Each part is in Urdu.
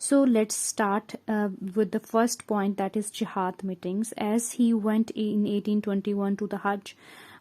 So let's start with the first point, that is jihad meetings. As he went in 1821 to the Hajj,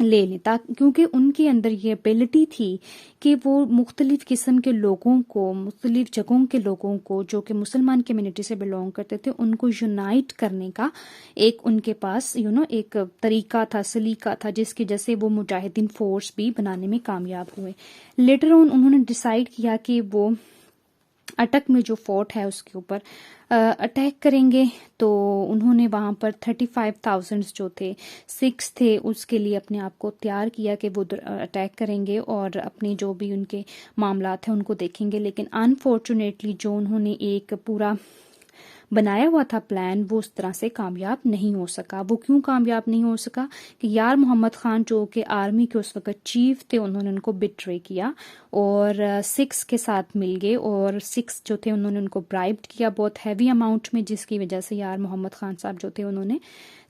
لے لیں، کیونکہ ان کے اندر یہ ایبلٹی تھی کہ وہ مختلف قسم کے لوگوں کو، مختلف جگہوں کے لوگوں کو جو کہ مسلمان کمیونٹی سے بلونگ کرتے تھے، ان کو یونائٹ کرنے کا ایک ان کے پاس ایک طریقہ تھا، سلیقہ تھا، جس کی وجہ سے وہ مجاہدین فورس بھی بنانے میں کامیاب ہوئے۔ لیٹر آن انہوں نے ڈیسائیڈ کیا کہ وہ اٹک میں جو فورٹ ہے اس کے اوپر اٹیک کریں گے، تو انہوں نے وہاں پر 35,000 جو تھے، سکھ تھے، اس کے لیے اپنے آپ کو تیار کیا کہ وہ اٹیک کریں گے اور اپنی جو بھی ان کے معاملات ہیں ان کو دیکھیں گے۔ لیکن انفارچونیٹلی جو انہوں نے ایک پورا بنایا ہوا تھا پلان، وہ اس طرح سے کامیاب نہیں ہو سکا۔ وہ کیوں کامیاب نہیں ہو سکا؟ کہ یار محمد خان جو کہ آرمی کے اس وقت چیف تھے، انہوں نے ان کو بٹرے کیا اور سکس کے ساتھ مل گئے، اور سکس جو تھے انہوں نے ان کو برائبڈ کیا بہت ہیوی اماؤنٹ میں، جس کی وجہ سے یار محمد خان صاحب جو تھے انہوں نے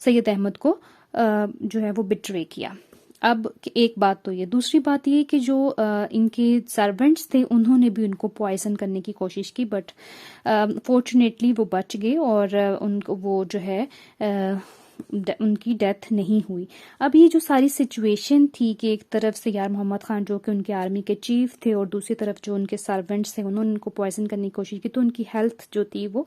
سید احمد کو جو ہے وہ بٹرے کیا۔ اب ایک بات تو یہ، دوسری بات یہ کہ جو ان کے سرونٹس تھے انہوں نے بھی ان کو پوائزن کرنے کی کوشش کی، بٹ فارچونیٹلی وہ بچ گئے اور ان کو وہ جو ہے ان کی ڈیتھ نہیں ہوئی۔ اب یہ جو ساری سچویشن تھی کہ ایک طرف سے یار محمد خان جو کہ ان کے آرمی کے چیف تھے اور دوسری طرف جو ان کے سرونٹس تھے انہوں نے ان کو پوائزن کرنے کی کوشش کی، تو ان کی ہیلتھ جو تھی وہ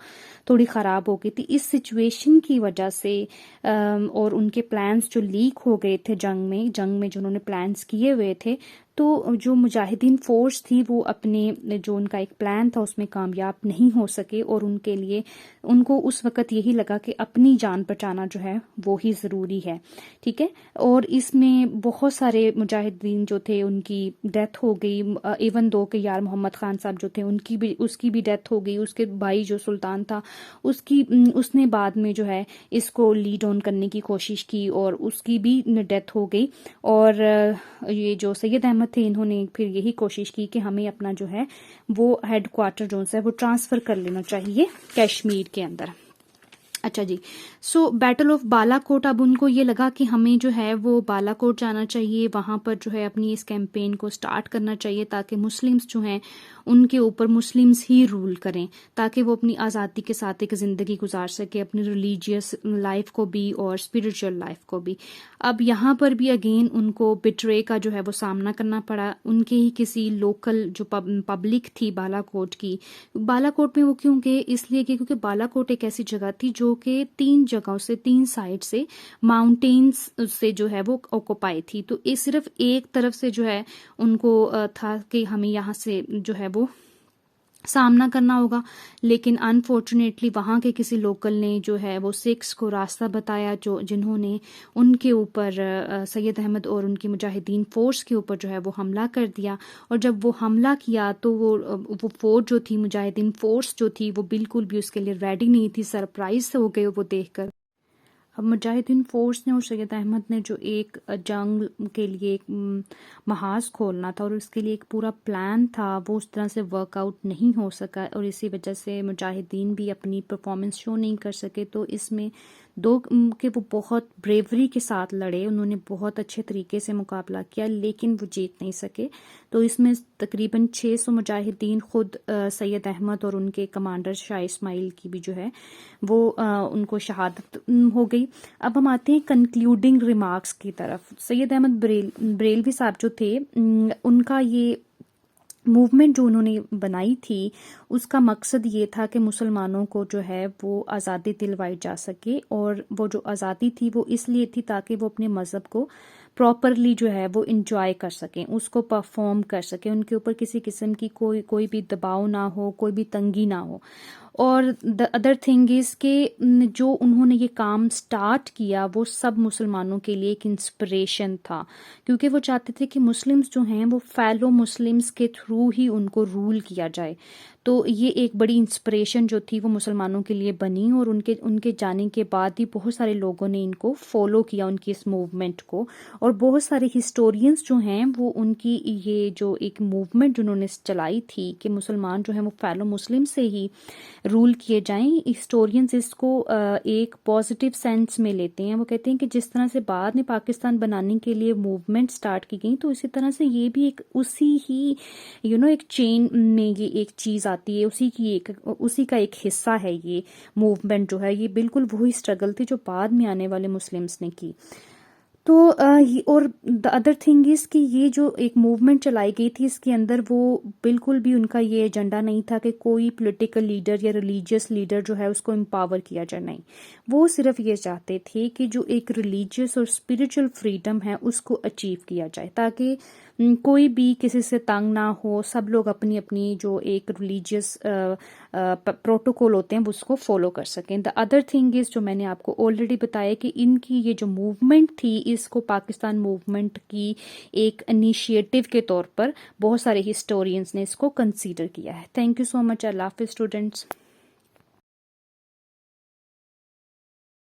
تھوڑی خراب ہو گئی تھی۔ اس سچویشن کی وجہ سے اور ان کے پلانز جو لیک ہو گئے تھے جنگ میں جو انہوں نے پلانز کیے ہوئے تھے، تو جو مجاہدین فورس تھی وہ اپنے جو ان کا ایک پلان تھا اس میں کامیاب نہیں ہو سکے، اور ان کے لیے ان کو اس وقت یہی لگا کہ اپنی جان بچانا جو ہے وہی ضروری ہے، ٹھیک ہے۔ اور اس میں بہت سارے مجاہدین جو تھے ان کی ڈیتھ ہو گئی، ایون دو کہ یار محمد خان صاحب جو تھے اس کی بھی ڈیتھ ہو گئی، اس کے بھائی جو سلطان تھا اس نے بعد میں جو ہے اس کو لیڈ آن کرنے کی کوشش کی اور اس کی بھی ڈیتھ ہو گئی۔ اور یہ جو سید احمد تھے انہوں نے پھر یہی کوشش کی کہ ہمیں اپنا جو ہے وہ ہیڈ کوارٹر جو ہے وہ ٹرانسفر کر لینا چاہیے کشمیر کے اندر۔ اچھا جی، سو بیٹل آف بالا کوٹ، اب ان کو یہ لگا کہ ہمیں جو ہے وہ بالا کوٹ جانا چاہیے، وہاں پر جو ہے اپنی اس کیمپین کو سٹارٹ کرنا چاہیے تاکہ مسلمز جو ہیں ان کے اوپر مسلمز ہی رول کریں، تاکہ وہ اپنی آزادی کے ساتھ ایک زندگی گزار سکے، اپنی ریلیجیس لائف کو بھی اور اسپرچل لائف کو بھی۔ اب یہاں پر بھی اگین ان کو بٹرے کا جو ہے وہ سامنا کرنا پڑا، ان کے ہی کسی لوکل جو پبلک تھی بالا کوٹ کی۔ بالا کوٹ میں وہ کیوں گئے؟ اس لیے کہ کیونکہ بالا کوٹ ایک ایسی جگہ تھی جو کہ 3 جگہوں سے 3 سائڈ سے ماؤنٹینز سے جو ہے وہ اوکوپائی تھی، تو یہ صرف ایک طرف سے جو ہے ان کو تھا کہ ہمیں یہاں سے جو ہے وہ سامنا کرنا ہوگا، لیکن انفارچونیٹلی وہاں کے کسی لوکل نے جو ہے وہ سکھس کو راستہ بتایا، جنہوں نے ان کے اوپر سید احمد اور ان کی مجاہدین فورس کے اوپر جو ہے وہ حملہ کر دیا۔ اور جب وہ حملہ کیا تو وہ فورس جو تھی، مجاہدین فورس جو تھی، وہ بالکل بھی اس کے لیے ریڈی نہیں تھی، سرپرائز ہو گئے وہ دیکھ کر۔ اب مجاہدین فورس نے اور سید احمد نے جو ایک جنگ کے لیے ایک محاذ کھولنا تھا اور اس کے لیے ایک پورا پلان تھا، وہ اس طرح سے ورک آؤٹ نہیں ہو سکا، اور اسی وجہ سے مجاہدین بھی اپنی پرفارمنس شو نہیں کر سکے۔ تو اس میں کہ وہ بہت بریوری کے ساتھ لڑے، انہوں نے بہت اچھے طریقے سے مقابلہ کیا، لیکن وہ جیت نہیں سکے۔ تو اس میں تقریباً 600 مجاہدین، خود سید احمد اور ان کے کمانڈر شاہ اسماعیل کی بھی جو ہے وہ ان کو شہادت ہو گئی۔ اب ہم آتے ہیں کنکلیوڈنگ ریمارکس کی طرف۔ سید احمد بریلوی صاحب جو تھے، ان کا یہ موومنٹ جو انہوں نے بنائی تھی، اس کا مقصد یہ تھا کہ مسلمانوں کو جو ہے وہ آزادی دلوائی جا سکے، اور وہ جو آزادی تھی وہ اس لیے تھی تاکہ وہ اپنے مذہب کو پراپرلی جو ہے وہ انجوائے کر سکیں، اس کو پرفارم کر سکیں، ان کے اوپر کسی قسم کی کوئی بھی دباؤ نہ ہو، کوئی بھی تنگی نہ ہو۔ اور the other thing is کہ جو انہوں نے یہ کام سٹارٹ کیا وہ سب مسلمانوں کے لیے ایک انسپریشن تھا، کیونکہ وہ چاہتے تھے کہ مسلمز جو ہیں وہ فیلو مسلمز کے تھرو ہی ان کو رول کیا جائے۔ تو یہ ایک بڑی انسپریشن جو تھی وہ مسلمانوں کے لیے بنی، اور ان کے جانے کے بعد بھی بہت سارے لوگوں نے ان کو فالو کیا، ان کی اس موومنٹ کو، اور بہت سارے ہسٹورینز جو ہیں وہ ان کی یہ جو ایک موومنٹ جنہوں نے چلائی تھی کہ مسلمان جو ہیں وہ فیلو مسلم سے ہی رول کیے جائیں، ہسٹورینز اس کو ایک پازیٹیو سینس میں لیتے ہیں۔ وہ کہتے ہیں کہ جس طرح سے بعد میں پاکستان بنانے کے لیے موومنٹ سٹارٹ کی گئی، تو اسی طرح سے یہ بھی ایک اسی ہی ایک چین میں یہ ایک چیز آتی ہے، اسی کا ایک حصہ ہے یہ موومنٹ جو ہے، یہ بالکل وہی اسٹرگل تھی جو بعد میں آنے والے مسلمز نے کی۔ تو اور دا ادر تھنگ از کہ یہ جو ایک موومنٹ چلائی گئی تھی اس کے اندر وہ بالکل بھی ان کا یہ ایجنڈا نہیں تھا کہ کوئی پولیٹیکل لیڈر یا ریلیجیس لیڈر جو ہے اس کو امپاور کیا جائے، نہیں، وہ صرف یہ چاہتے تھے کہ جو ایک ریلیجیس اور اسپریچل فریڈم ہے اس کو اچیو کیا جائے، تاکہ کوئی بھی کسی سے تنگ نہ ہو، سب لوگ اپنی اپنی جو ایک ریلیجیس پروٹوکول ہوتے ہیں اس کو فالو کر سکیں۔ دا ادر تھنگ از جو میں نے آپ کو آلریڈی بتایا کہ ان کی یہ جو موومنٹ تھی اس کو پاکستان موومنٹ کی ایک انیشیٹو کے طور پر بہت سارے ہسٹورینز نے اس کو کنسیڈر کیا ہے۔ تھینک یو سو مچ، اللہ حافظ اسٹوڈنٹس۔